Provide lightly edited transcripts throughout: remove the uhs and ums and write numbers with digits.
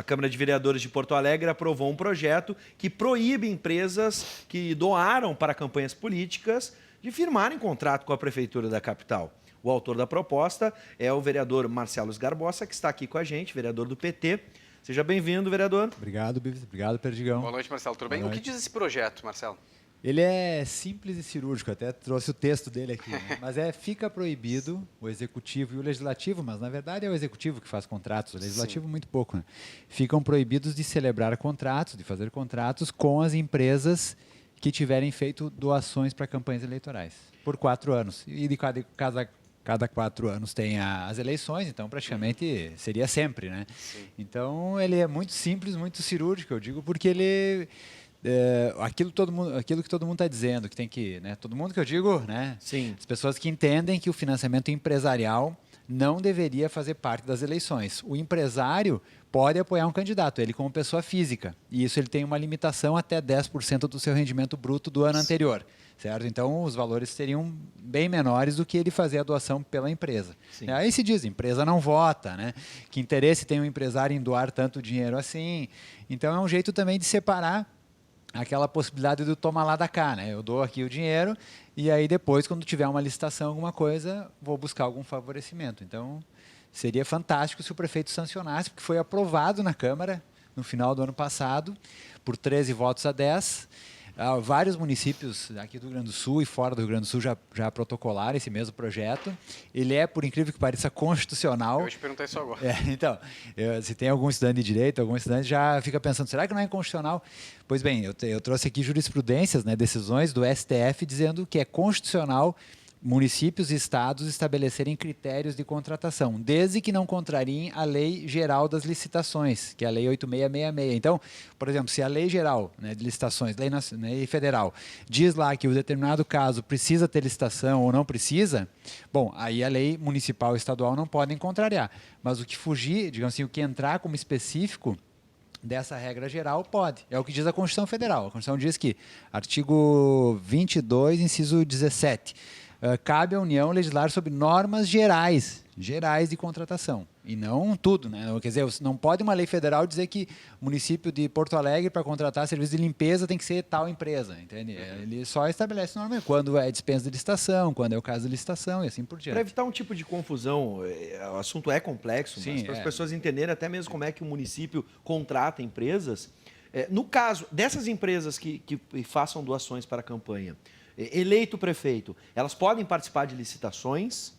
A Câmara de Vereadores de Porto Alegre aprovou um projeto que proíbe empresas que doaram para campanhas políticas de firmarem contrato com a Prefeitura da capital. O autor da proposta é o vereador Marcelo Garbosa, que está aqui com a gente, vereador do PT. Seja bem-vindo, vereador. Obrigado, Bives. Obrigado, Perdigão. Boa noite, Marcelo. Tudo bem? Boa O que noite. diz esse projeto, Marcelo? Ele é simples e cirúrgico, até trouxe o texto dele aqui, né? Mas fica proibido o executivo e o legislativo, mas na verdade é o executivo que faz contratos, o legislativo muito pouco, né? Ficam proibidos de celebrar contratos, de fazer contratos com as empresas que tiverem feito doações para campanhas eleitorais, por 4 anos. E de cada 4 anos tem as eleições, então praticamente seria sempre, né? Sim. Então ele é muito simples, muito cirúrgico, eu digo, porque ele... aquilo que todo mundo está dizendo, que tem que, né, todo mundo que eu digo, né, Sim. as pessoas que entendem que o financiamento empresarial não deveria fazer parte das eleições. O empresário pode apoiar um candidato, ele como pessoa física, e isso ele tem uma limitação até 10% do seu rendimento bruto do ano anterior, certo? Então os valores seriam bem menores do que ele fazer a doação pela empresa. Sim. Aí se diz, empresa não vota, né? Que interesse tem o empresário em doar tanto dinheiro assim? Então é um jeito também de separar aquela possibilidade do toma lá da cá, né? Eu dou aqui o dinheiro e aí depois, quando tiver uma licitação, alguma coisa, vou buscar algum favorecimento. Então, seria fantástico se o prefeito sancionasse, porque foi aprovado na Câmara no final do ano passado, por 13 votos a 10. Vários municípios aqui do Rio Grande do Sul e fora do Rio Grande do Sul já protocolaram esse mesmo projeto. Ele é, por incrível que pareça, constitucional. Eu ia te perguntar isso agora. Então, se tem algum estudante de direito, algum estudante já fica pensando, será que não é inconstitucional? Pois bem, eu trouxe aqui jurisprudências, né, decisões do STF dizendo que é constitucional municípios e estados estabelecerem critérios de contratação, desde que não contrariem a Lei Geral das Licitações, que é a Lei 8666. Então, por exemplo, se a Lei Geral, né, de Licitações, Lei Federal, diz lá que o determinado caso precisa ter licitação ou não precisa, bom, aí a lei municipal e estadual não podem contrariar. Mas o que fugir, digamos assim, o que entrar como específico dessa regra geral pode. É o que diz a Constituição Federal. A Constituição diz que, artigo 22, inciso 17, cabe à União legislar sobre normas gerais de contratação. E não tudo, né? Quer dizer, não pode uma lei federal dizer que o município de Porto Alegre, para contratar serviço de limpeza, tem que ser tal empresa, entende? Ele só estabelece normalmente quando é dispensa de licitação, quando é o caso de licitação e assim por diante. Para evitar um tipo de confusão, o assunto é complexo, mas Sim, para as pessoas entenderem até mesmo como é que o município contrata empresas. No caso dessas empresas que façam doações para a campanha, eleito prefeito, elas podem participar de licitações?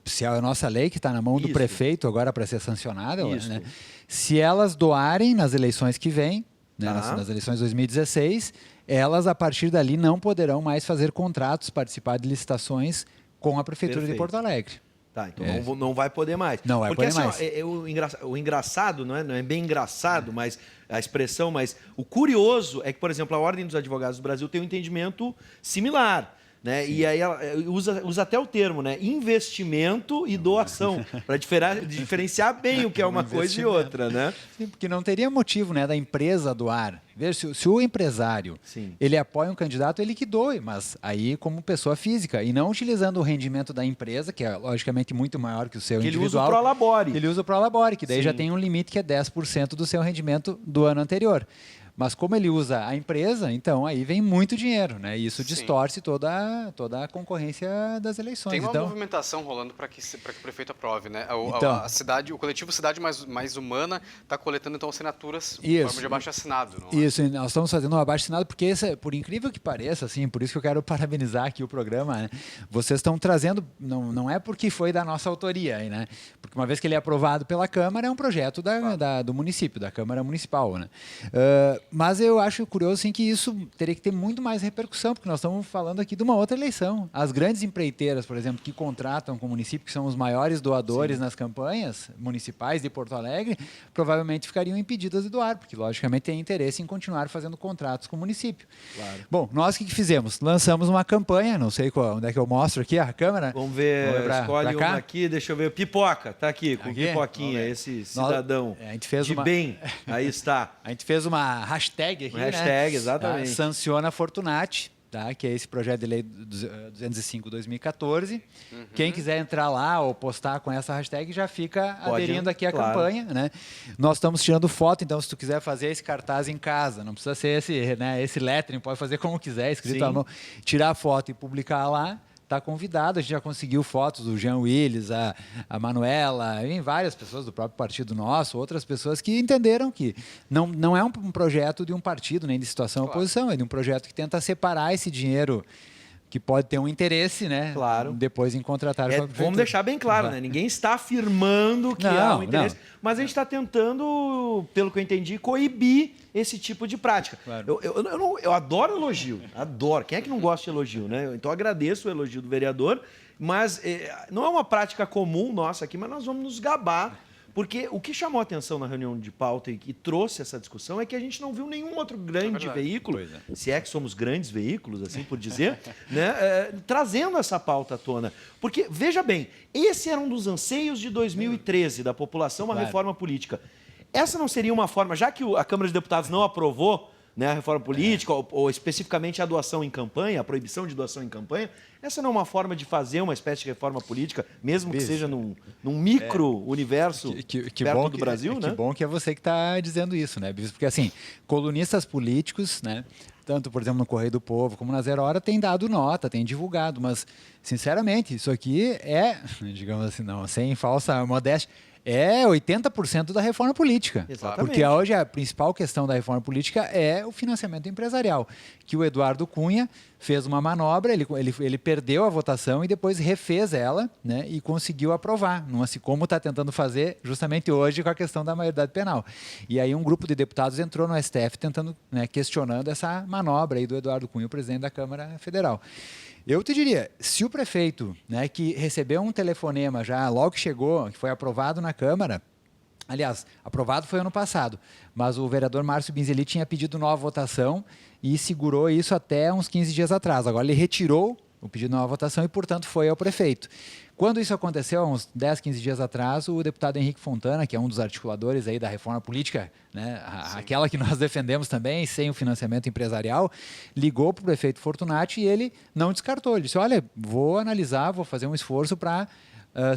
Se a nossa lei, que está na mão do Isso. prefeito agora para ser sancionada, Isso. né? Se elas doarem nas eleições que vêm, né, Tá. nas eleições de 2016, elas, a partir dali, não poderão mais fazer contratos, participar de licitações com a Prefeitura Perfeito. de Porto Alegre. Tá, então não vai poder mais. Não vai Porque poder assim, mais. o engraçado, não é bem engraçado, mas a expressão, mas o curioso é que, por exemplo, a Ordem dos Advogados do Brasil tem um entendimento similar. Né? E aí ela usa até o termo, né? Investimento e doação, para diferenciar bem o que é uma coisa e outra, né? Sim, porque não teria motivo, né, da empresa doar. Veja, se o empresário Sim. ele apoia um candidato, ele que doe, mas aí como pessoa física, e não utilizando o rendimento da empresa, que é logicamente muito maior que o seu Que ele individual. usa o Prolabore. Ele usa o Prolabore, que daí Sim. já tem um limite que é 10% do seu rendimento do ano anterior. Mas como ele usa a empresa, então aí vem muito dinheiro, né? E isso Sim. distorce toda a concorrência das eleições. Tem uma Então, movimentação rolando para que o prefeito aprove, né? Então. A cidade, o coletivo Cidade Mais Humana está coletando então assinaturas em Isso. forma de abaixo-assinado, não é? Isso, e nós estamos fazendo um abaixo-assinado porque, por incrível que pareça, assim, por isso que eu quero parabenizar aqui o programa, né? Vocês estão trazendo, não é porque foi da nossa autoria, né? Porque uma vez que ele é aprovado pela Câmara, é um projeto do município, da Câmara Municipal, né? Mas eu acho curioso, assim, que isso teria que ter muito mais repercussão, porque nós estamos falando aqui de uma outra eleição. As grandes empreiteiras, por exemplo, que contratam com o município, que são os maiores doadores nas campanhas municipais de Porto Alegre, provavelmente ficariam impedidas de doar, porque logicamente têm interesse em continuar fazendo contratos com o município. Claro. Bom, nós o que fizemos? Lançamos uma campanha, não sei onde é que eu mostro aqui a câmera. Vamos ver, escolhe pra cá. uma aqui, deixa eu ver. Pipoca, tá aqui, com Aqui? pipoquinha, Vamos ver. esse cidadão a gente fez de uma- bem. Aí está. A gente fez uma hashtag aqui, Uma hashtag, né? exatamente. Sanciona Fortunati. tá? Que é esse projeto de lei 205/2014. Quem quiser entrar lá ou postar com essa hashtag já fica Pode, aderindo aqui à claro. campanha, né? Nós estamos tirando foto, então se tu quiser fazer esse cartaz em casa, não precisa ser esse, né, esse lettering, pode fazer como quiser, escrito à Sim. mão, tirar a foto e publicar lá. Está convidado, a gente já conseguiu fotos do Jean Willis, a Manuela, em várias pessoas do próprio partido nosso, outras pessoas que entenderam que não é um projeto de um partido, nem de situação Claro. oposição, é de um projeto que tenta separar esse dinheiro que pode ter um interesse, né? Claro. Depois em contratar com a prefeitura. Vamos deixar bem claro, né? Ninguém está afirmando que há Não, um interesse, não. mas a gente está tentando, pelo que eu entendi, coibir esse tipo de prática. Claro. Eu adoro elogio, adoro. Quem é que não gosta de elogio, né? Então eu agradeço o elogio do vereador, mas não é uma prática comum nossa aqui, mas nós vamos nos gabar. Porque o que chamou a atenção na reunião de pauta e que trouxe essa discussão é que a gente não viu nenhum outro grande verdade. veículo, Pois é. se é que somos grandes veículos, assim por dizer, né, trazendo essa pauta à tona. Porque, veja bem, esse era um dos anseios de 2013 da população, uma Claro. reforma política. Essa não seria uma forma, já que a Câmara de Deputados não aprovou, né, a reforma política, ou especificamente a doação em campanha, a proibição de doação em campanha, essa não é uma forma de fazer uma espécie de reforma política, mesmo que Isso. seja num micro-universo perto bom do Brasil, né? Que bom que é você que está dizendo isso, né, Bispo? Porque, assim, colunistas políticos, né, tanto, por exemplo, no Correio do Povo como na Zero Hora, têm dado nota, têm divulgado, mas, sinceramente, isso aqui é, digamos assim, não, sem falsa modéstia, é 80% da reforma política. Exatamente. Porque hoje a principal questão da reforma política é o financiamento empresarial, que o Eduardo Cunha fez uma manobra, ele perdeu a votação e depois refez ela, né, e conseguiu aprovar, não assim como está tentando fazer justamente hoje com a questão da maioridade penal. E aí um grupo de deputados entrou no STF tentando, né, questionando essa manobra aí do Eduardo Cunha, o presidente da Câmara Federal. Eu te diria, se o prefeito, né, que recebeu um telefonema já logo que chegou, que foi aprovado na Câmara, aliás, aprovado foi ano passado, mas o vereador Márcio Binzeli tinha pedido nova votação e segurou isso até uns 15 dias atrás. Agora ele retirou o pedido de nova votação e, portanto, foi ao prefeito. Quando isso aconteceu, há uns 10, 15 dias atrás, o deputado Henrique Fontana, que é um dos articuladores aí da reforma política, né, aquela que nós defendemos também, sem o financiamento empresarial, ligou para o prefeito Fortunati e ele não descartou. Ele disse, olha, vou analisar, vou fazer um esforço para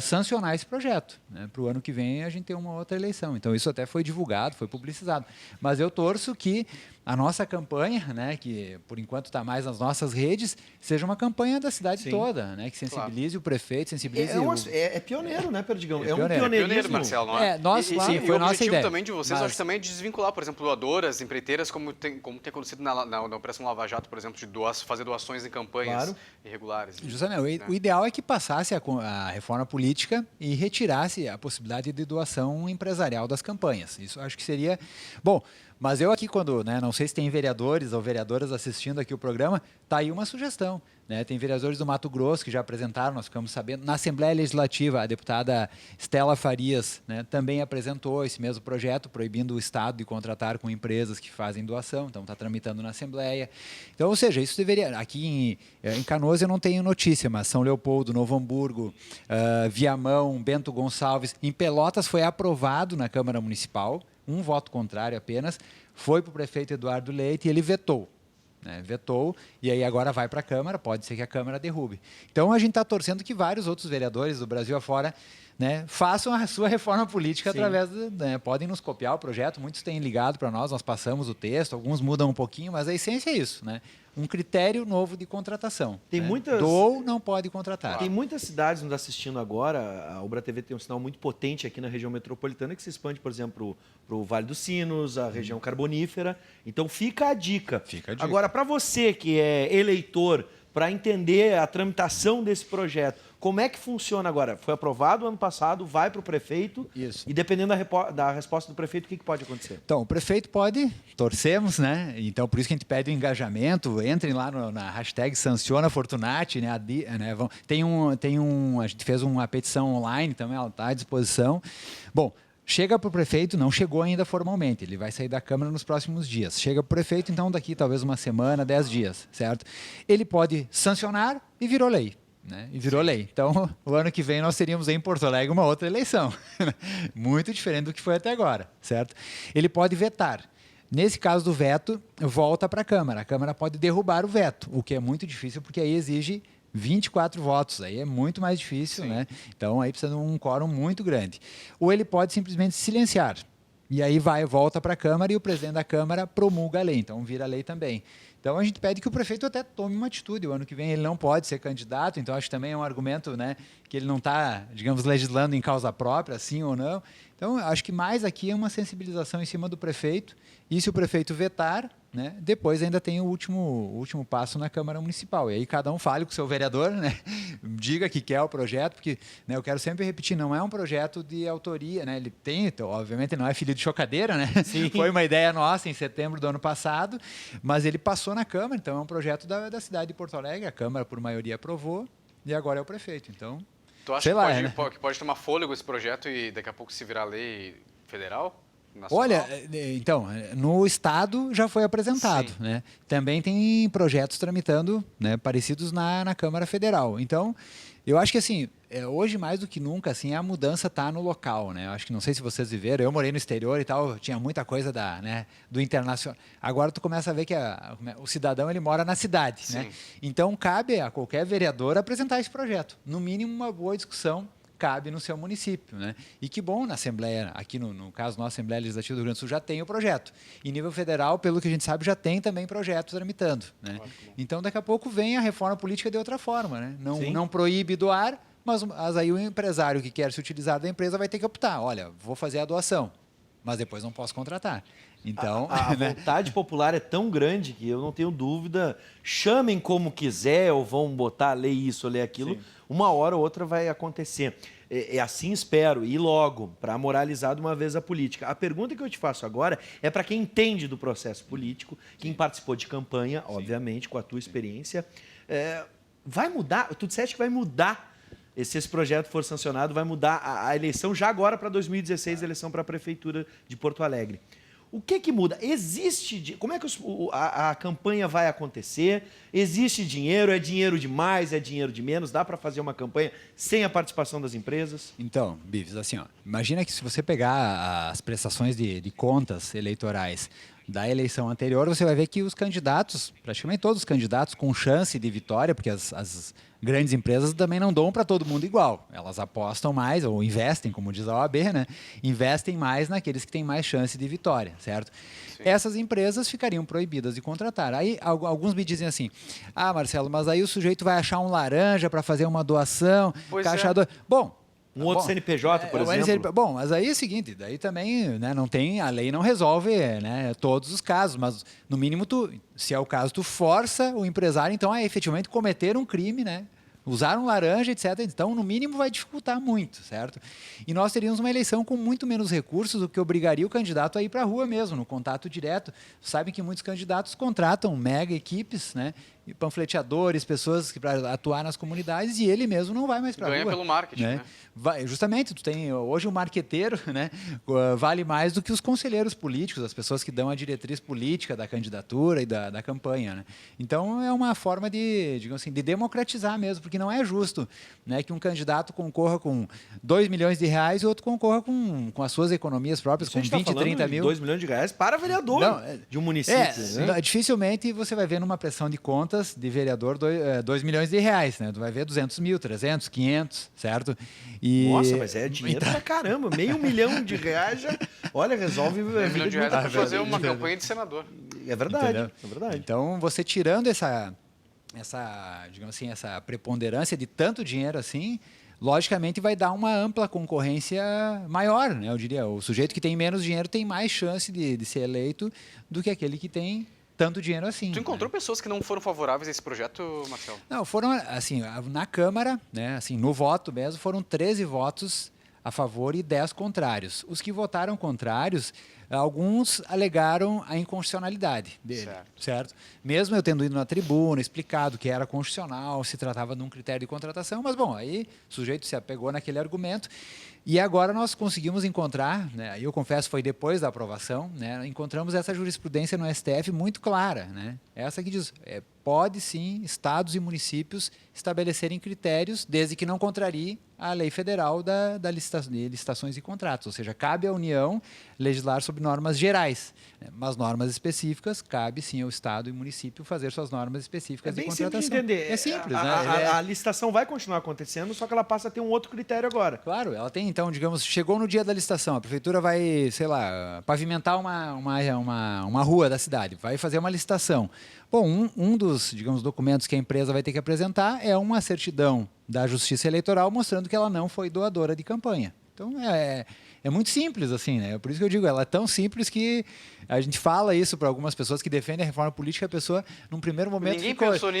sancionar esse projeto. Né? Para o ano que vem a gente tem uma outra eleição. Então isso até foi divulgado, foi publicizado. Mas eu torço que a nossa campanha, né, que por enquanto está mais nas nossas redes, seja uma campanha da cidade Sim. toda, né, que sensibilize o prefeito, sensibilize É pioneiro, né, Perdigão? É um pioneiro. pioneirismo. Pioneiro, Marcelo, não é? Nós, claro, e foi o a nossa objetivo ideia. também de vocês, Mas- acho que também é desvincular, por exemplo, doadoras, empreiteiras, como tem acontecido na Operação Lava Jato, por exemplo, de fazer doações em campanhas Claro. irregulares. Justamente, o ideal é que passasse a reforma política e retirasse a possibilidade de doação empresarial das campanhas. Isso acho que seria bom. Mas eu aqui, quando, né, não sei se tem vereadores ou vereadoras assistindo aqui o programa, tá aí uma sugestão. Né? Tem vereadores do Mato Grosso que já apresentaram, nós ficamos sabendo. Na Assembleia Legislativa, a deputada Stella Farias, né, também apresentou esse mesmo projeto, proibindo o Estado de contratar com empresas que fazem doação, então está tramitando na Assembleia. Então, ou seja, isso deveria... Aqui em Canoas eu não tenho notícia, mas São Leopoldo, Novo Hamburgo, Viamão, Bento Gonçalves, em Pelotas foi aprovado na Câmara Municipal, um voto contrário apenas, foi para o prefeito Eduardo Leite e ele vetou. Né, vetou, e aí agora vai para a Câmara, pode ser que a Câmara derrube. Então a gente está torcendo que vários outros vereadores do Brasil afora, né, façam a sua reforma política. Sim. Através podem nos copiar o projeto, muitos têm ligado para nós passamos o texto, alguns mudam um pouquinho, mas a essência é isso, né? Um critério novo de contratação. Tem né? muitas... Doou, não pode contratar. Tem muitas cidades nos assistindo agora. A Ubra TV tem um sinal muito potente aqui na região metropolitana que se expande, por exemplo, para o Vale dos Sinos, a região carbonífera. Então fica a dica. Agora, para você que é eleitor, para entender a tramitação desse projeto, como é que funciona agora? Foi aprovado ano passado, vai para o prefeito. Isso. E dependendo da resposta do prefeito, o que pode acontecer? Então, o prefeito pode, torcemos, né? Então, por isso que a gente pede o engajamento. Entrem lá na hashtag Sanciona Fortunati, né? A gente fez uma petição online também, ela está à disposição. Bom, chega para o prefeito, não chegou ainda formalmente, ele vai sair da Câmara nos próximos dias. Chega para o prefeito, então, daqui talvez uma semana, 10 dias, certo? Ele pode sancionar e virou lei. Né? E virou lei. Então, o ano que vem nós teríamos em Porto Alegre uma outra eleição. Muito diferente do que foi até agora, certo? Ele pode vetar. Nesse caso do veto, volta para a Câmara. A Câmara pode derrubar o veto, o que é muito difícil, porque aí exige 24 votos, aí é muito mais difícil, né? Então aí precisa de um quórum muito grande. Ou ele pode simplesmente silenciar. E aí volta para a Câmara e o presidente da Câmara promulga a lei, então vira lei também. Então a gente pede que o prefeito até tome uma atitude. O ano que vem ele não pode ser candidato, então acho que também é um argumento, né, que ele não está, digamos, legislando em causa própria, sim ou não. Então acho que mais aqui é uma sensibilização em cima do prefeito. E se o prefeito vetar, né, depois ainda tem o último passo na Câmara Municipal. E aí cada um fale com o seu vereador, né, diga que quer o projeto, porque, né, eu quero sempre repetir, não é um projeto de autoria, né, ele tem, então, obviamente não é filho de chocadeira, né, foi uma ideia nossa em setembro do ano passado, mas ele passou na Câmara, então é um projeto da cidade de Porto Alegre, a Câmara por maioria aprovou e agora é o prefeito, então... Tu acha sei que, lá, pode, né? que pode tomar fôlego esse projeto e daqui a pouco se virar lei federal? Nacional? Olha, então, no Estado já foi apresentado, né? Também tem projetos tramitando, né, parecidos na Câmara Federal. Então, eu acho que assim, hoje mais do que nunca, assim, a mudança está no local, né? Eu acho que não sei se vocês viveram, eu morei no exterior e tal, tinha muita coisa do internacional. Agora tu começa a ver que o cidadão ele mora na cidade, né? Então cabe a qualquer vereador apresentar esse projeto. No mínimo uma boa discussão cabe no seu município, né? E que bom na Assembleia, aqui no caso, na Assembleia Legislativa do Rio Grande do Sul já tem o projeto. Em nível federal, pelo que a gente sabe, já tem também projetos tramitando, né? Então, daqui a pouco vem a reforma política de outra forma, né? Não proíbe doar, mas aí o empresário que quer se utilizar da empresa vai ter que optar. Olha, vou fazer a doação, mas depois não posso contratar. Então, a vontade popular é tão grande que eu não tenho dúvida. Chamem como quiser ou vão botar lei isso, lei aquilo. Sim. Uma hora ou outra vai acontecer. Assim espero, e logo, para moralizar de uma vez a política. A pergunta que eu te faço agora é para quem entende do processo político, quem participou de campanha, obviamente, com a tua experiência. Vai mudar? Tu disseste que vai mudar. Se esse projeto for sancionado, vai mudar a eleição já agora para 2016, a eleição para a Prefeitura de Porto Alegre. O que muda? Existe... Como é que a campanha vai acontecer? Existe dinheiro? É dinheiro de mais? É dinheiro de menos? Dá para fazer uma campanha sem a participação das empresas? Então, Bives, assim, ó, imagina que se você pegar as prestações de contas eleitorais da eleição anterior, você vai ver que os candidatos, praticamente todos os candidatos com chance de vitória, porque as grandes empresas também não dão para todo mundo igual. Elas apostam mais, ou investem, como diz a OAB, né? Investem mais naqueles que têm mais chance de vitória, certo? Sim. Essas empresas ficariam proibidas de contratar. Aí alguns me dizem assim, Marcelo, mas aí o sujeito vai achar um laranja para fazer uma doação, caixador... Bom, um outro CNPJ, por exemplo. Bom, mas aí é o seguinte, daí também, né, não tem, a lei não resolve, né, todos os casos, mas no mínimo se é o caso, tu força o empresário então a efetivamente cometer um crime, né? Usar um laranja, etc. Então, no mínimo, vai dificultar muito, certo? E nós teríamos uma eleição com muito menos recursos, o que obrigaria o candidato a ir para a rua mesmo, no contato direto. Sabem que muitos candidatos contratam mega equipes, né? Panfleteadores, pessoas para atuar nas comunidades, e ele mesmo não vai mais para a rua. Ganha pelo marketing, né? Justamente, tu tem hoje o marqueteiro, né, vale mais do que os conselheiros políticos, as pessoas que dão a diretriz política da candidatura e da campanha, né? Então é uma forma digamos assim, de democratizar mesmo, porque não é justo, né, que um candidato concorra com 2 milhões de reais e outro concorra com as suas economias próprias, com 20, 30 mil. 2 milhões de reais para vereador de um município. Né? Dificilmente você vai ver numa pressão de contas de vereador 2 milhões de reais, né? Tu vai ver 200 mil, 300, 500, certo? Nossa, mas é dinheiro pra caramba. $500 mil já, olha, resolve a vida de reais para fazer uma campanha de senador. É verdade, entendeu? É verdade. Então, você tirando essa, digamos assim, essa preponderância de tanto dinheiro assim, logicamente vai dar uma ampla concorrência maior, né? Eu diria, o sujeito que tem menos dinheiro tem mais chance de ser eleito do que aquele que tem tanto dinheiro assim. Tu encontrou pessoas que não foram favoráveis a esse projeto, Marcelo? Não, foram, assim, na Câmara, né, assim, no voto mesmo, foram 13 votos a favor e 10 contrários. Os que votaram contrários, alguns alegaram a inconstitucionalidade dele, certo? Mesmo eu tendo ido na tribuna, explicado que era constitucional, se tratava de um critério de contratação, mas, bom, aí o sujeito se apegou naquele argumento. E agora nós conseguimos encontrar, né, eu confesso foi depois da aprovação, né, encontramos essa jurisprudência no STF muito clara, né, essa que diz, pode sim estados e municípios estabelecerem critérios desde que não contrarie a lei federal de licitações e contratos, ou seja, cabe à União legislar sobre normas gerais, né? Mas normas específicas, cabe sim ao Estado e município fazer suas normas específicas de bem contratação. simples de entender. É simples, A licitação vai continuar acontecendo, só que ela passa a ter um outro critério agora. Claro, ela tem, então, digamos, chegou no dia da licitação, a prefeitura vai, sei lá, pavimentar uma rua da cidade, vai fazer uma licitação. Bom, um dos, digamos, documentos que a empresa vai ter que apresentar é uma certidão da Justiça Eleitoral mostrando que ela não foi doadora de campanha. Então, é muito simples, assim, né? Por isso que eu digo, ela é tão simples que a gente fala isso para algumas pessoas que defendem a reforma política, a pessoa, num primeiro momento,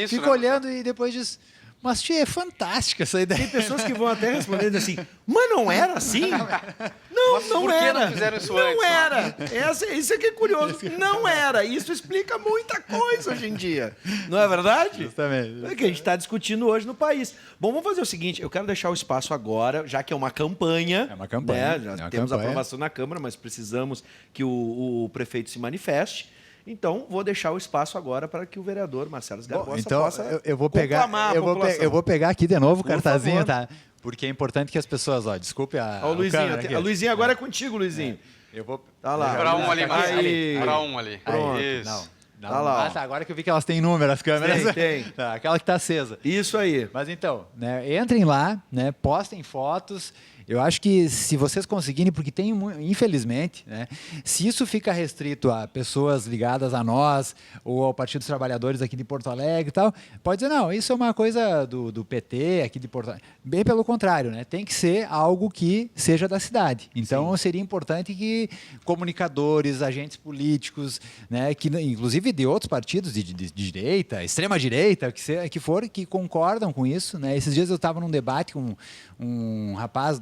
fica olhando e depois diz... Mas, tia, é fantástica essa ideia. Tem pessoas que vão até respondendo assim, mas não era assim? Não, Mas não por que era. não fizeram isso não antes? era. Isso aqui é curioso. Não era. Isso explica muita coisa hoje em dia. Não é verdade? Justamente. É que a gente está discutindo hoje no país. Bom, vamos fazer o seguinte, eu quero deixar o espaço agora, já que é uma campanha. É uma campanha. Né? Já É uma temos campanha. aprovação na Câmara, mas precisamos que o prefeito se manifeste. Então, vou deixar o espaço agora para que o vereador Marcelo Garbosa Então, possa eu vou pegar, conclamar a população. eu vou pegar aqui de novo o Por cartazinho, favor. tá? Porque é importante que as pessoas, desculpe a Ó, o Luizinho, câmera aqui. a Luizinho agora é contigo, Luizinho. Eu vou Tá lá. Para um ali, mais Aí. para um ali. Pronto. Isso. Não, Tá lá, ó. Ah, tá, agora que eu vi que elas têm número, as câmeras. Tem. Tá, aquela que está acesa. Isso aí. Mas então, né, entrem lá, né, postem fotos. Eu acho que se vocês conseguirem, porque tem, infelizmente, né, se isso fica restrito a pessoas ligadas a nós ou ao Partido dos Trabalhadores aqui de Porto Alegre e tal, pode dizer, não, isso é uma coisa do PT aqui de Porto Alegre. Bem pelo contrário, né, tem que ser algo que seja da cidade. Então, seria importante que comunicadores, agentes políticos, né, que, inclusive de outros partidos de direita, extrema-direita, que for, que concordam com isso. Né. Esses dias eu estava num debate com um rapaz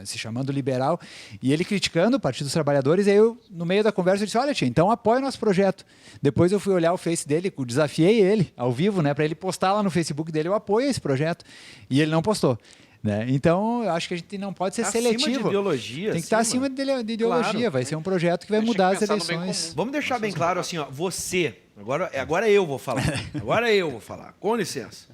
se chamando liberal, e ele criticando o Partido dos Trabalhadores, e aí eu, no meio da conversa, eu disse, olha, tia, então apoia o nosso projeto. Depois eu fui olhar o Face dele, desafiei ele, ao vivo, né, para ele postar lá no Facebook dele, eu apoio esse projeto, e ele não postou. Né? Então, eu acho que a gente não pode ser seletivo. Acima de ideologia. Tem que estar acima de ideologia. Claro. Vai ser um projeto que vai A gente mudar tem as que pensar no bem eleições. Vamos deixar bem claro assim, ó, você, agora eu vou falar. Agora eu vou falar. Com licença.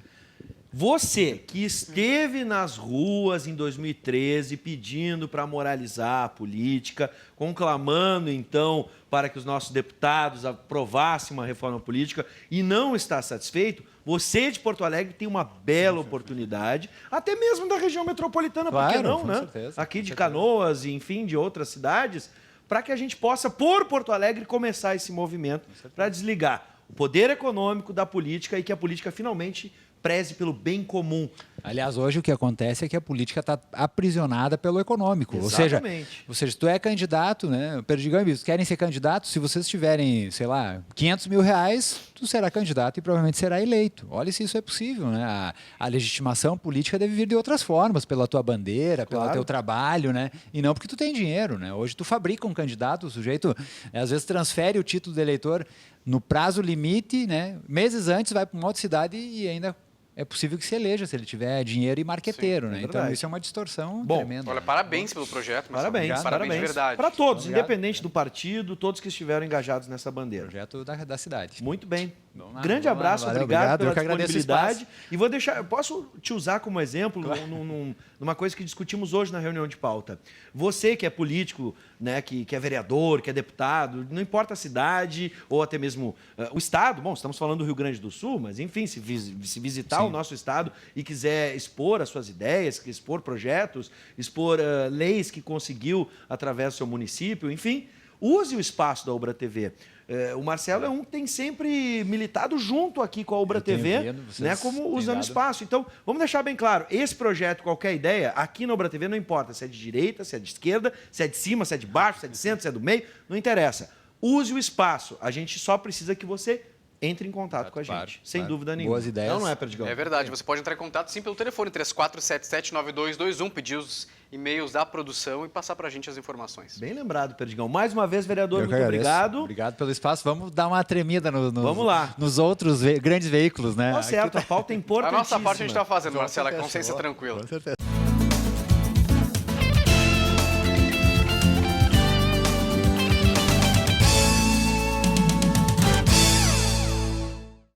Você que esteve nas ruas em 2013 pedindo para moralizar a política, conclamando então para que os nossos deputados aprovassem uma reforma política e não está satisfeito, você de Porto Alegre tem uma bela oportunidade, até mesmo da região metropolitana, por que Claro, não, com né? certeza, Aqui com de certeza. Canoas e enfim de outras cidades, para que a gente possa, por Porto Alegre, começar esse movimento para desligar o poder econômico da política e que a política finalmente preze pelo bem comum. Aliás, hoje o que acontece é que a política está aprisionada pelo econômico. Exatamente. Ou seja, se tu é candidato, né, Perdigão e Bispo, querem ser candidatos, se vocês tiverem, sei lá, 500 mil reais, tu será candidato e provavelmente será eleito. Olha se isso é possível, né? A legitimação política deve vir de outras formas, pela tua bandeira, pelo Claro. teu trabalho, né? E não porque tu tem dinheiro, né? Hoje tu fabrica um candidato, o sujeito, às vezes transfere o título de eleitor no prazo limite, né? Meses antes vai para uma outra cidade e ainda é possível que se eleja se ele tiver dinheiro e marqueteiro, Sim, né? é Então verdade. isso é uma distorção Bom, tremenda. Olha, parabéns pelo projeto, Marcelo. Parabéns, Parabéns de verdade. Para todos, Obrigado. independente do partido, todos que estiveram engajados nessa bandeira. Projeto da cidade. Muito bem. Vamos lá, Grande vamos lá. abraço, Valeu, obrigado obrigado. Eu pela que agradeço o disponibilidade. espaço. E vou deixar, eu posso te usar como exemplo numa coisa que discutimos hoje na reunião de pauta. Você que é político, né, que é vereador, que é deputado, não importa a cidade ou até mesmo o estado, bom, estamos falando do Rio Grande do Sul, mas enfim, se visitar Sim. o nosso estado e quiser expor as suas ideias, expor projetos, expor leis que conseguiu através do seu município, enfim, use o espaço da Ubra TV. O Marcelo é um que tem sempre militado junto aqui com a Ubra Eu tenho TV, vindo, vocês né, como têm usando dado. espaço. Então, vamos deixar bem claro, esse projeto, qualquer ideia, aqui na Ubra TV não importa se é de direita, se é de esquerda, se é de cima, se é de baixo, se é de centro, se é do meio, não interessa. Use o espaço. A gente só precisa que você entre em contato com a gente, Claro, sem claro. dúvida nenhuma. Boas ideias. Não é, Perdigão? É verdade, você pode entrar em contato sim pelo telefone 3477-9221, pedir os e-mails da produção e passar para a gente as informações. Bem lembrado, Perdigão. Mais uma vez, vereador, Eu que muito agradeço. obrigado. Obrigado pelo espaço. Vamos dar uma tremida Vamos lá. nos outros grandes veículos, né? Tá certo, a pauta é A importantíssima. nossa parte a gente está fazendo, Com Marcela, certeza. consciência Boa. tranquila. Com certeza.